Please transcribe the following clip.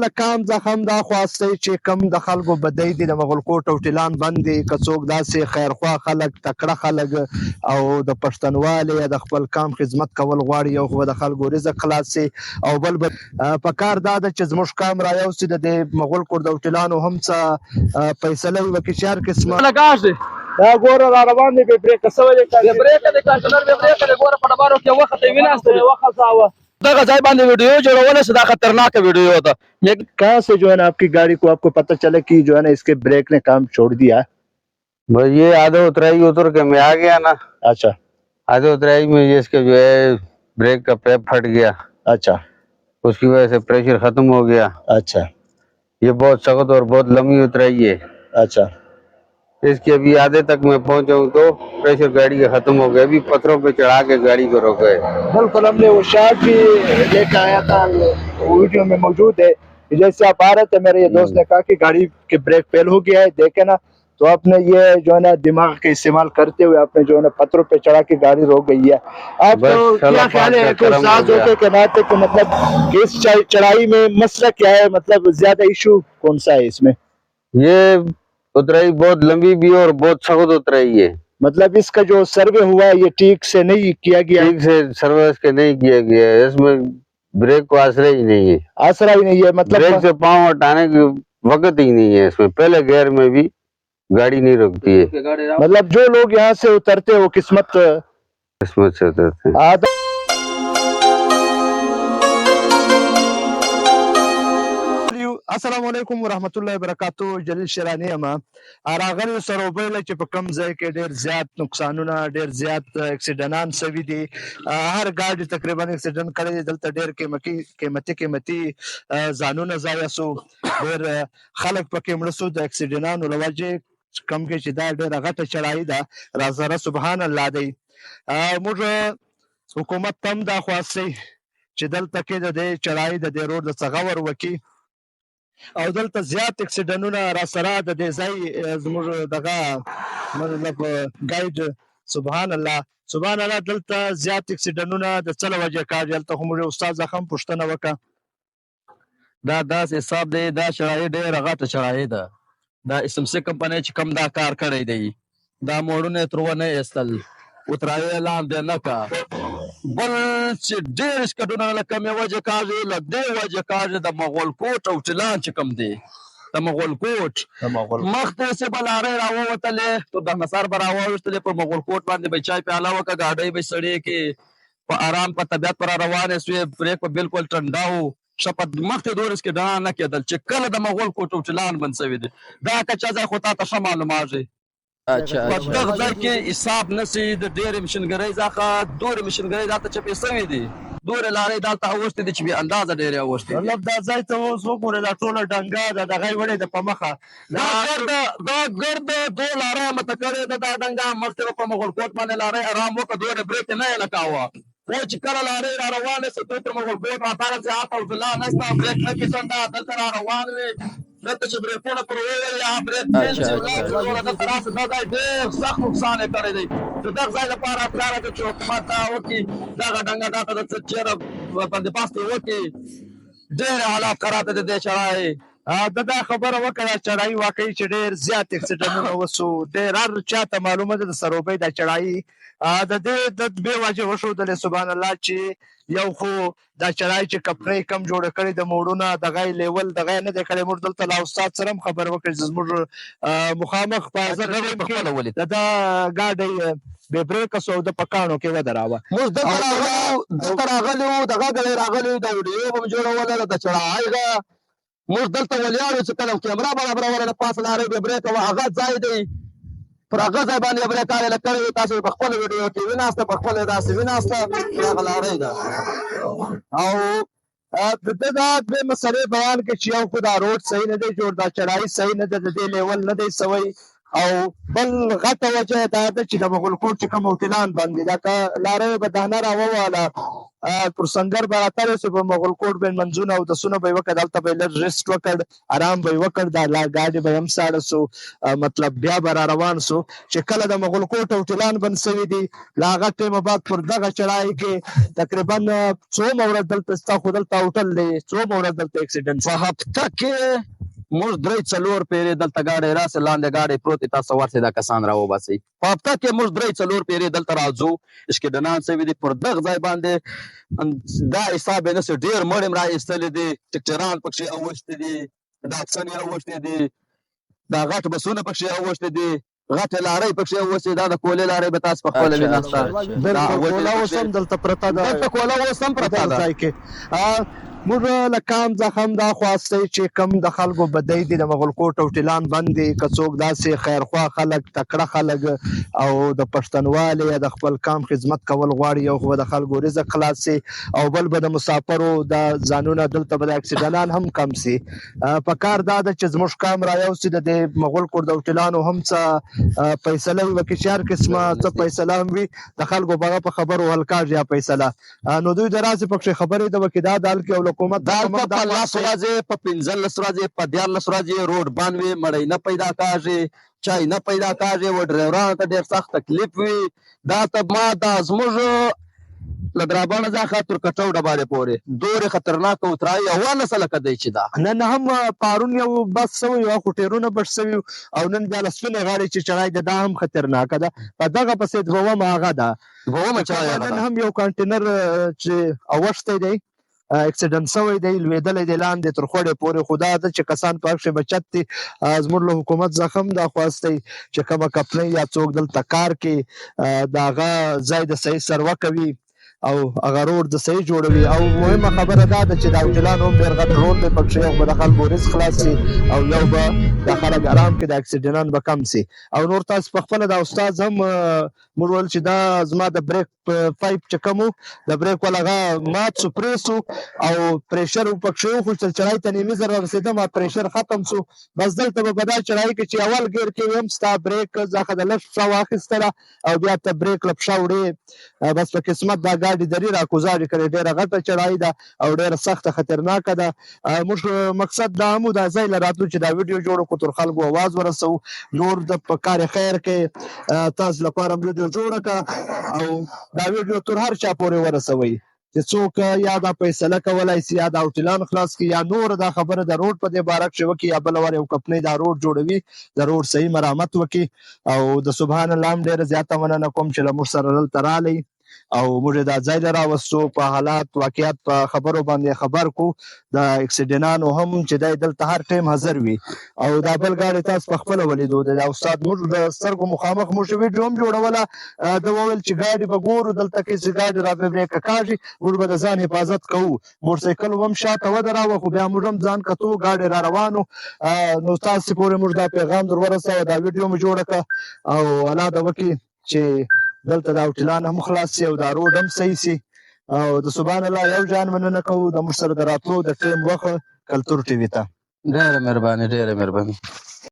له کام څخه هم دا خواستی چې کم د خلکو بدۍ دي د مغلکوټ او ټیلان بند دي، که څوک داسې خیرخوا خلک تکړه خلک او د پښتنوالي یا د خپل کام خدمت کول غواړي، یو خو د خلکو رزق خلاص شي او بل په کار دا ده چې زموږ کام رایوسي د دې مغلکوټ د ټیلانو هم څه فیصله وکړي چې هر قسمه لګاش دی دا ګوره را روان دی بې بریکه سوی دی بې بریکه دی کنټرول بې بریکه دی ګوره په ډبرو کې وخت یې ویناست دی وخت دغه ځای باندې ویډیو جوړول سے دا خطرناک ویڈیو تھا. کہاں سے جو ہے نا آپ کی گاڑی کو آپ کو پتہ چلا کہ جو ہے نا اس کے بریک نے کام چھوڑ دیا؟ بھائی یہ آدھے اترائی اتر کے میں آ گیا نا. اچھا. آدھے اترائی میں اس کے جو ہے بریک کا پیپ پھٹ گیا. اچھا. اس کی وجہ سے پریشر ختم ہو گیا. اچھا. یہ بہت سخت اور بہت لمبی اترائی ہے. اچھا. اس کے ابھی آدھے تک میں پہنچا ہوں تو پریشر گاڑی کا ختم ہو گیا. ابھی پتھروں پہ چڑھا کے گاڑی کو روکے. بالکل ہم نے وہ شاٹ بھی لے کے آیا تھا، ویڈیو میں موجود ہے. جیسے آپ آ رہے تھے میرے یہ دوست نے کہا کہ گاڑی کے بریک فیل ہو گیا ہے، دیکھے نا، تو آپ نے یہ جو ہے نا دماغ کا استعمال کرتے ہوئے آپ نے جو ہے نا پتھروں پہ چڑھا کے گاڑی روک گئی ہے. آپ کو کیا خیال ہے کہ ساز ہوتے کے ناطے کہ مطلب اس چڑھائی میں مسئلہ کیا ہے، مطلب زیادہ ایشو کون سا ہے اس میں؟ یہ اترائی بہت لمبی بھی اور بہت سخت اترائی ہے. مطلب اس کا جو سروے ہوا ہے یہ ٹھیک سے نہیں کیا گیا؟ ٹھیک سے سروس کے نہیں کیا گیا ہے. اس میں بریک کو آسرا ہی نہیں ہے. آسرا ہی نہیں ہے، مطلب بریک سے پاؤں ہٹانے کی وقت ہی نہیں ہے اس میں. پہلے گیئر میں بھی گاڑی نہیں رکتی ہے. مطلب جو لوگ یہاں سے اترتے وہ قسمت سے اترتے ہیں. السلام علیکم ورحمت الله وبرکاتو. جلیل شیرانی اما راغلی سروبیله چې په کم ځای کې ډیر زیات نقصانونه، ډیر زیات اکسیډنټان سوي دي. هر ګاډي تقریبا اکسیډنټ کړی دی. دلته ډیر قیمتي ځانونه ضایع سو، ډیر خلک پکې مړه سو د اکسیډنټانو له وجې، کم کې چې دا ډیره غټه چړهایي ده، را سره سبحان الله دی. موږ حکومت ته هم دا خواستی چې دلته کې د دې چړهایي د دې روډ د څه غور وکړي او دلته زیات اکسیډنټونه را سره د دې ځای زموږ دغه مطلب ګایډ سبحان الله دلته زیات اکسیډنټونه د څه له وجې کار دي. هلته خو موږ استاد څخه هم پوښتنه وکړه. دا داسې حساب دی، دا چړهایي ډېره غټه چړهایي ده. دا SMC کمپنۍ چې کوم دا کار کړی دی، دا موړونه یې تر ونه ایستل، اترایي یې لاندې نه که. بل چې ډېر اسکډونه له کومې وجې کاږي، له دې وجې کاږي د مغولکوټ او ټیلان چې کوم دی، د مغولکوټ مخکې چې به لارۍ راووتلې تو د نصر به راوویشتلې، پر مغولکوټ باندې به چای پیاله وکړه، ګاډۍ به سړې کې په آرام په طبیعت پر روانې سوې، بریک به بالکل ټنډه و، شپه مخکې دور اسکډنان نه کېدل. چې کله د مغولکوټ او ټیلان بند سوي دي، دا کچه ځای خو تا ته ښه معلومېږي. په دغه ځای کې حساب نشي د ډېرې مشینګرۍ څخه، دورې مشینګرۍ دا ته چپې سوي دي، دورې لارۍ دلته اوښتې دي چې بې اندازه ډېرې اوښتې. مطلب دا ځای ته اوس وګورئ، دا ټوله ډنګه ده، دغه یې وړې ده په مخه، دا ګرده دو لارۍ مته کړې ده، دا ډنګه مخکې به په مغولکوټ باندې لارۍ ارام وکړه، دورې بریک یې نه یې لګاوه. خو چې کله لارۍ را روانې سوه تو تر مغولکوټ راتګ زیات او ټیلا نشته، بریک نه کېڅنډه، دلته را روان وې، دلته چې بریکونه پر وویل یا بریک فیل چې ولاړ شي، ټوله دلته راسه. دا ځای ډېر سخت نقصان یې کړی دی. د دغه ځای لپاره پکار ده چې حکومت دا وکړي، دغه ډنګه دا ته د څه چېرې بندوبست یې وکړي. ډېر حالات خراب دي د دې چړهایي. د دا خبره وکړه چړهایي واقعي چې ډېر زیات اکسیډنټونه وسو، ډېر هر چاته معلومه ده د سروبۍ دا چړهایي د دې د دوې وجې وښودلې سبحان الله، چې یو خو دا چړهایي چې کمپنۍ کم جوړه کړې د موړونه دغه یې لیول دغه یې نه دی کړی. موږ دلته له استاد سره هم خبرې وکړې چې زموږ مخامخ په دا ګاډۍ بې بریکه سو او د په کاڼو کې ودراوه. موږ دلته راغلي وو، دغه ګړی راغلي وو، دا ویډیو به مو جوړوله د چړهایي. موږ دلته ولاړ یو چې کله کیمره برابروله، د پاسه لارۍ بې بریکه وه، هغه ځای دی، پر هغه ځای باندې یې بریک کارېله کړې وي. تاسو په خپله ویډیو کې ویناسته، په خپله یې داسې ویناسته، دغه لارۍ ده. او د ده دا دوې مسلې بیان کړې چې یو خو دا روډ صحیح نه دی جوړ، دا چړهایي صحیح نه ده، د دې لیول نه دی سوی، او بل غټه وجه دا ده چې د مغل کوټ چې کوم هوټلان باندې دا که لاره به دهنه راوواله پر سنګر به راتلی سو په مغل کوټ به منځونه او دسونه به یې وکړ دلته به یې لږ ریسټ وکړ آرام به یې وکړ دا ګاډي به یې هم ساړه سو مطلب بیا به را روان سو چې کله د مغل کوټ هوټلان بند سوي دي له هغه ټیمه بعد پر دغه چړای کې تقریبا څومره ورځ دلته ستا خو دلته هوټل دی څومره ورځ دلته اکسیډنټ په هفته کې موږ 3-4 پیرې دلته ګاډۍ راسې لاندې ګاډۍ پروتې تاسو ورسې دا کسان راوباسئ په هفته کې موږ 3-4 پیرې دلته راځو اشکډنان سوي دي پر دغه ځای باندې دا حساب یې نسي ډېر مړ یم راایستلي دي ټکټران پکښې اوښتي دي ډاکسن یې اوښتي دي دا غټ بسونه پکښې اوښتي دي غټې لارۍ پکښې اوسې دا د کولې لارۍ به تاسو پخپله وینئ کولا اوس هم دلته پرته ده دلته کولا اوس هم پرته ده ځای کې موږ له کام څخه هم دا خواستی چې کم د خلکو بدۍ دي د مغل کوټ هوټلان بند دي که څوک داسې خیرخوا خلک تکړه خلک او د پښتنوالي یا د خپل کام خدمت کول غواړي یو خو به د خلکو رزق خلاص سي او بل به د مسافرو د ځانونه دلته به د اکسیډنان هم کم سي په کار دا ده چې زموږ کام رایوسي د مغل کوټ د هوټلانو هم څه فیصله وي وکړي چې هر قسمه څه فیصله هم وي د خلکو په هغه په خبرو حل کاږي یا فیصله نو دوی د راسې پکښې خبرې د وکړي دا دال کې او حکومت دلته په 10 ورځې په 15 ورځې په 14 ورځې روډ بند وي مړی نه پیدا کاږي چای نه پیدا کاږي و ډرایورانو ته ډېر سخت تکلیف وي دا ته ما دا زموږ له درابڼه څخه تر کټو ډبارې پورې دورې خطرناکه اترایي او نسه لکه دی چې دا نن هم پارون یو بس سوی و خو ټیرونه بټ سوي او نن بیا له سپینې غاړې چې چړای ده دا هم خطرناکه ده په دغه پسې دومه هغه ده نن هم یو کانټینر چې اوښتی دی اکسیډنټ شوی دی لوېدلی دی لاندې تر خوړې پورې خو دا ده چې کسان په هغې بچت دي زموږ له حکومت څخه هم دا خواستی چې کومه کمپنۍ یا څوک دلته کار کوي د هغه ځای د صحیح سروه کوي او هغه روډ د صحیح جوړوي او مهمه خبره دا ده چې د هوټلانو هم ډېر غټ رول دی پکښې یو به د خلکو رزق خلاص شي او یو به د خلک آرام کې د اکسیډنټان به کم شي او نور تاسو پخپله د استاد هم موږ ویل چې دا زما د بریک پایپ چې کوم و د بریک ول هغه مات سو پرې سو او پریشر پکښې وخوشتل چړای ته نیمې زر رسېدم پریشر ختم سو بس دلته به په دا چړای کې چې اول ګیر کې هم ستا بریک ځخه د لږ پښه واخیستله او بیا ته بریک له پښه وړې بس په قسمت دا ګاډي درې راکوزارې کړې ډېره غټه چړای ده او ډېره سخته خطرناکه ده موږ مقصد دا هم دا ځای له راتلو چې دا ویډیو جوړ کړو تر خلکو اواز ورسوو نور د په کار خیر کې تاسو لپاره ویډیو جوړه کړه او دا ویډیو تر هر چا پورې ورسوئ چې څوک یا دا فیصله کولای شي یا دا هوټلان خلاص کړي یا نور دا خبره د روډ په دې باره کښې وکړي یا بله ور یو کمپنۍ دا روډ جوړوي د روډ صحیح مرامت وکړي او د سبحان الله هم ډېره زیاته مننه کوم چې له موږ سره دلته رالی او موږ دا ځای له راوستو په حالات واقعیت په خبرو باندې خبر کو د اکسیډنټانو هم چې دی دلته هر ټایم حاضر وي او دا بل ګاډی تاسو پخپله ولیدو د استاد موږ د سترګو مخامخ موږ ویډیو هم جوړوله ده وویل چې ګاډي به ګورو دلته کې چې ګاډي را بریکه کاږي موږ به د ځان حفاظت کوو موټرسایکل هم شاته ودراوه خو بیا موږ هم ځان کتو ګاډي را روانو نو تاسو پورې موږ دا پیغام در ورسوه دا ویډیو مو جوړه کړه او الله دې وکړي چې دلته دا هوټلان هم خلاص شي او دا روډ هم صحیح شي او د سبحان الله یو جان مننه کوو د موږ سره د راتلو د ټیم وخت کلتور ټي وي ته ډېره مهرباني